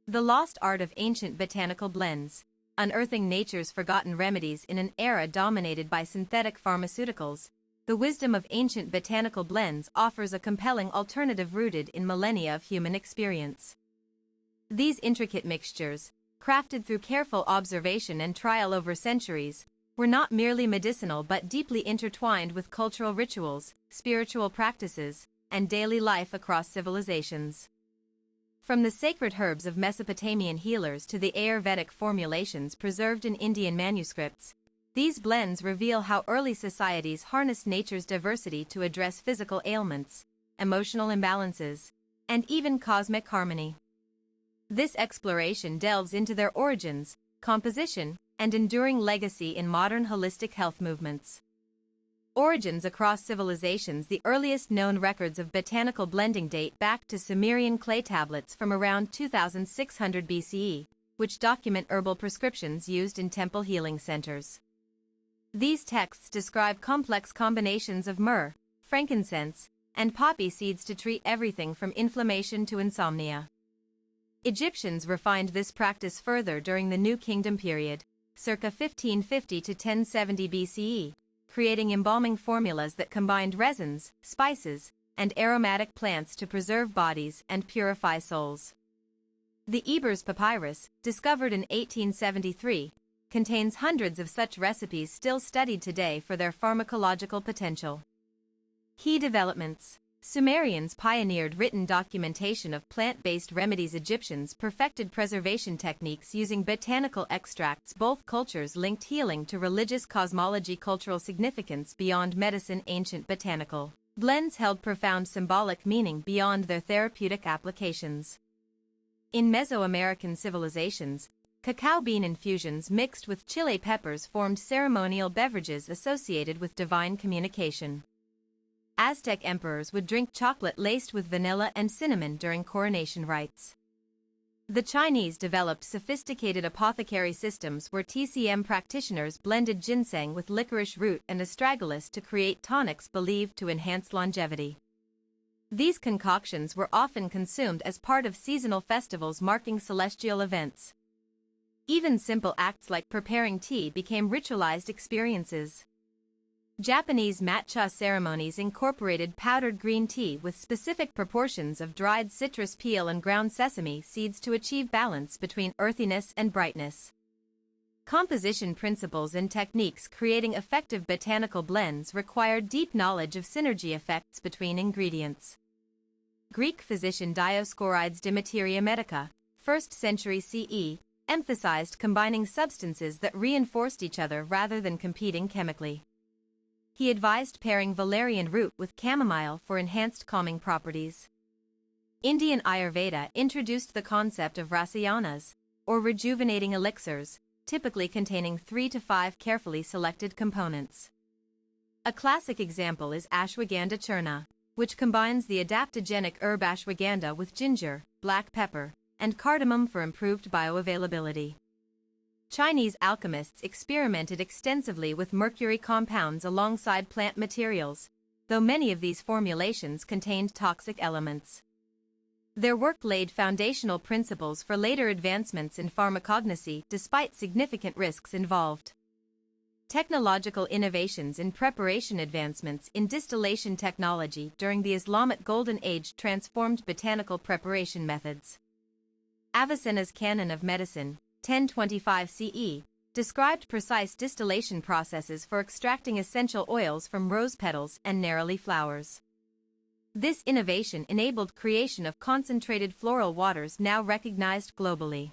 The Lost Art of Ancient Botanical Blends, Unearthing Nature's Forgotten Remedies in an Era Dominated by Synthetic Pharmaceuticals. The wisdom of ancient botanical blends offers a compelling alternative rooted in millennia of human experience. These intricate mixtures, crafted through careful observation and trial over centuries, were not merely medicinal but deeply intertwined with cultural rituals, spiritual practices, and daily life across civilizations. From the sacred herbs of Mesopotamian healers to the Ayurvedic formulations preserved in Indian manuscripts, these blends reveal how early societies harnessed nature's diversity to address physical ailments, emotional imbalances, and even cosmic harmony. This exploration delves into their origins, composition, and enduring legacy in modern holistic health movements. Origins across civilizations. The earliest known records of botanical blending date back to Sumerian clay tablets from around 2600 BCE, which document herbal prescriptions used in temple healing centers. These texts describe complex combinations of myrrh, frankincense, and poppy seeds to treat everything from inflammation to insomnia. Egyptians refined this practice further during the New Kingdom period, circa 1550 to 1070 BCE, creating embalming formulas that combined resins, spices, and aromatic plants to preserve bodies and purify souls. The Ebers Papyrus, discovered in 1873, contains hundreds of such recipes still studied today for their pharmacological potential. Key developments. Sumerians pioneered written documentation of plant-based remedies. Egyptians perfected preservation techniques using botanical extracts. Both cultures linked healing to religious cosmology. Cultural significance beyond medicine. Ancient botanical blends held profound symbolic meaning beyond their therapeutic applications. In Mesoamerican civilizations, cacao bean infusions mixed with chile peppers formed ceremonial beverages associated with divine communication. Aztec emperors would drink chocolate laced with vanilla and cinnamon during coronation rites. The Chinese developed sophisticated apothecary systems where TCM practitioners blended ginseng with licorice root and astragalus to create tonics believed to enhance longevity. These concoctions were often consumed as part of seasonal festivals marking celestial events. Even simple acts like preparing tea became ritualized experiences. Japanese matcha ceremonies incorporated powdered green tea with specific proportions of dried citrus peel and ground sesame seeds to achieve balance between earthiness and brightness. Composition principles and techniques. Creating effective botanical blends required deep knowledge of synergy effects between ingredients. Greek physician Dioscorides de Materia Medica, 1st century CE, emphasized combining substances that reinforced each other rather than competing chemically. He advised pairing valerian root with chamomile for enhanced calming properties. Indian Ayurveda introduced the concept of rasayanas, or rejuvenating elixirs, typically containing 3 to 5 carefully selected components. A classic example is ashwagandha churna, which combines the adaptogenic herb ashwagandha with ginger, black pepper, and cardamom for improved bioavailability. Chinese alchemists experimented extensively with mercury compounds alongside plant materials, though many of these formulations contained toxic elements. Their work laid foundational principles for later advancements in pharmacognosy despite significant risks involved. Technological innovations in preparation. Advancements in distillation technology during the Islamic Golden Age transformed botanical preparation methods. Avicenna's Canon of Medicine, 1025 CE, described precise distillation processes for extracting essential oils from rose petals and neroli flowers. This innovation enabled creation of concentrated floral waters now recognized globally.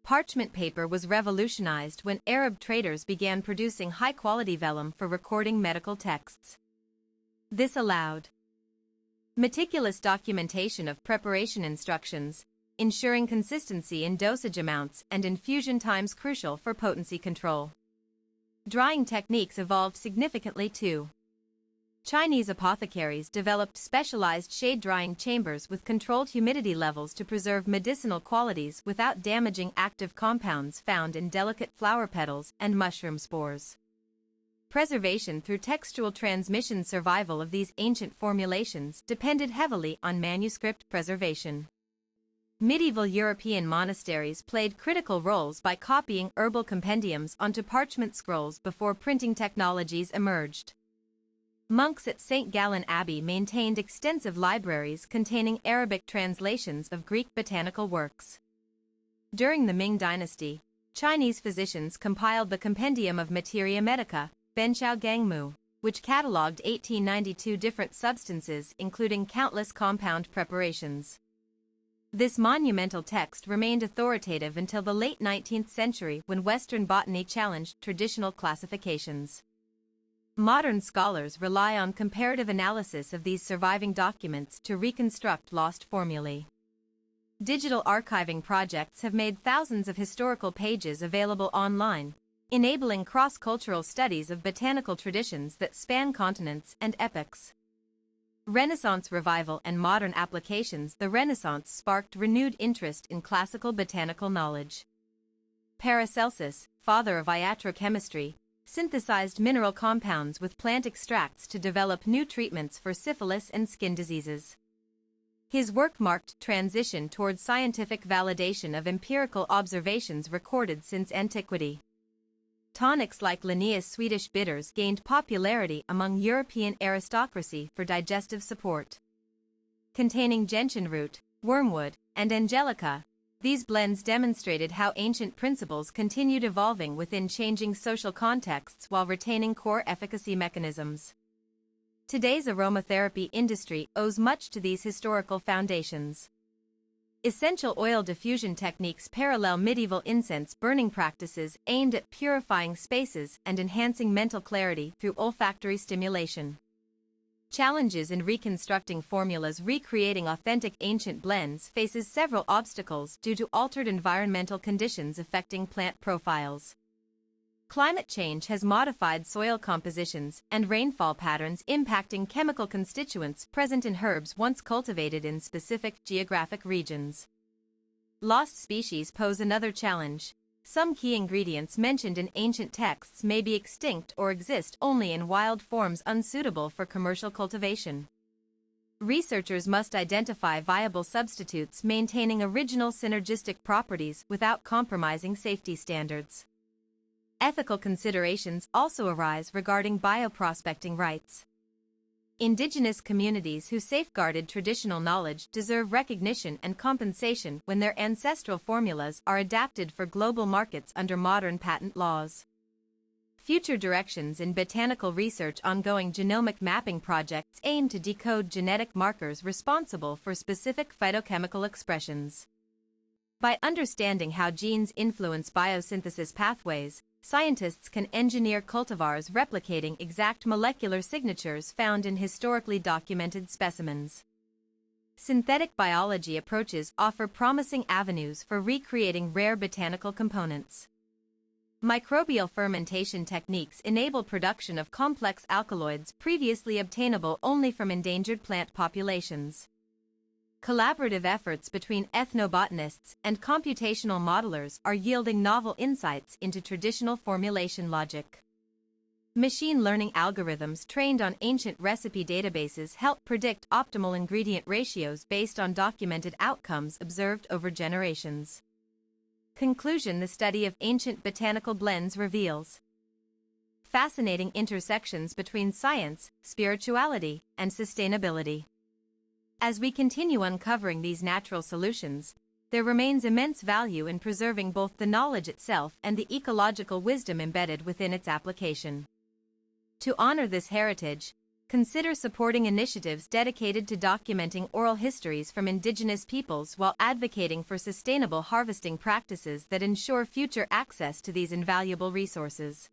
Parchment paper was revolutionized when Arab traders began producing high-quality vellum for recording medical texts. This allowed meticulous documentation of preparation instructions, ensuring consistency in dosage amounts and infusion times crucial for potency control. Drying techniques evolved significantly too. Chinese apothecaries developed specialized shade-drying chambers with controlled humidity levels to preserve medicinal qualities without damaging active compounds found in delicate flower petals and mushroom spores. Preservation through textual transmission. Survival of these ancient formulations depended heavily on manuscript preservation. Medieval European monasteries played critical roles by copying herbal compendiums onto parchment scrolls before printing technologies emerged. Monks at St. Gallen Abbey maintained extensive libraries containing Arabic translations of Greek botanical works. During the Ming Dynasty, Chinese physicians compiled the Compendium of Materia Medica, Benqiao Gangmu, which catalogued 1892 different substances including countless compound preparations. This monumental text remained authoritative until the late 19th century when Western botany challenged traditional classifications. Modern scholars rely on comparative analysis of these surviving documents to reconstruct lost formulae. Digital archiving projects have made thousands of historical pages available online, enabling cross-cultural studies of botanical traditions that span continents and epochs. Renaissance revival and modern applications. The Renaissance sparked renewed interest in classical botanical knowledge. Paracelsus, father of iatrochemistry, synthesized mineral compounds with plant extracts to develop new treatments for syphilis and skin diseases. His work marked transition towards scientific validation of empirical observations recorded since antiquity. Tonics like Linnaeus Swedish bitters gained popularity among European aristocracy for digestive support. Containing gentian root, wormwood, and angelica, these blends demonstrated how ancient principles continued evolving within changing social contexts while retaining core efficacy mechanisms. Today's aromatherapy industry owes much to these historical foundations. Essential oil diffusion techniques parallel medieval incense burning practices aimed at purifying spaces and enhancing mental clarity through olfactory stimulation. Challenges in reconstructing formulas. Recreating authentic ancient blends faces several obstacles due to altered environmental conditions affecting plant profiles. Climate change has modified soil compositions and rainfall patterns, impacting chemical constituents present in herbs once cultivated in specific geographic regions. Lost species pose another challenge. Some key ingredients mentioned in ancient texts may be extinct or exist only in wild forms unsuitable for commercial cultivation. Researchers must identify viable substitutes maintaining original synergistic properties without compromising safety standards. Ethical considerations also arise regarding bioprospecting rights. Indigenous communities who safeguarded traditional knowledge deserve recognition and compensation when their ancestral formulas are adapted for global markets under modern patent laws. Future directions in botanical research. Ongoing genomic mapping projects aim to decode genetic markers responsible for specific phytochemical expressions. By understanding how genes influence biosynthesis pathways, scientists can engineer cultivars replicating exact molecular signatures found in historically documented specimens. Synthetic biology approaches offer promising avenues for recreating rare botanical components. Microbial fermentation techniques enable production of complex alkaloids previously obtainable only from endangered plant populations. Collaborative efforts between ethnobotanists and computational modelers are yielding novel insights into traditional formulation logic. Machine learning algorithms trained on ancient recipe databases help predict optimal ingredient ratios based on documented outcomes observed over generations. Conclusion: the study of ancient botanical blends reveals fascinating intersections between science, spirituality, and sustainability. As we continue uncovering these natural solutions, there remains immense value in preserving both the knowledge itself and the ecological wisdom embedded within its application. To honor this heritage, consider supporting initiatives dedicated to documenting oral histories from indigenous peoples while advocating for sustainable harvesting practices that ensure future access to these invaluable resources.